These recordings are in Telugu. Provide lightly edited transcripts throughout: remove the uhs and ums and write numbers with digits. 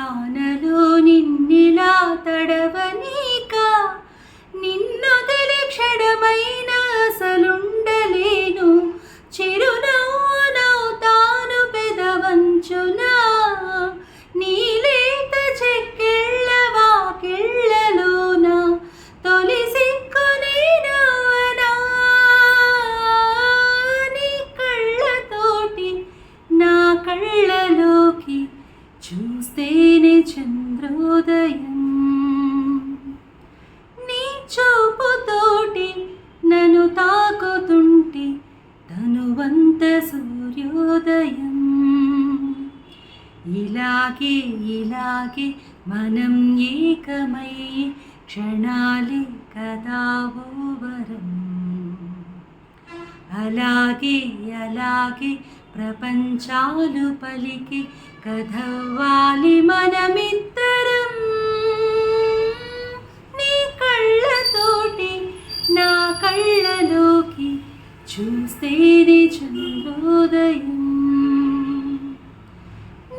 వానలో నిన్నిలా తడవనీక నిన్నొదలి క్షణమైన అసలుండలేను చిరునవ్వునవుతాను పెదవంచునా నీలేత చెక్కిళ్ళ వాకిళ్ళలోన తొలి సిక్కునేనవనా నీ కళ్ళతోటి నా కళ్ళలోకి చూస్తేనే చంద్రోదయం నీ చూపుతోటి నన్ను తాకుతుంటే తనువంత సూర్యోదయం ఇలాగే ఇలాగే మనం ఏకమై క్షణాలే కదా ఓ వరం అలాగే అలాగే ప్రపంచాలు పలికి కథవ్వాలి మనమిద్దరం నీ కళ్ళతోటి నా కళ్ళలోకి చూస్తేనే చంద్రోదయం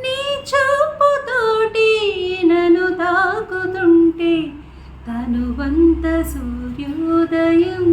నీ చూపుతోటి నన్ను తాకుతుంటే తనువంత సూర్యోదయం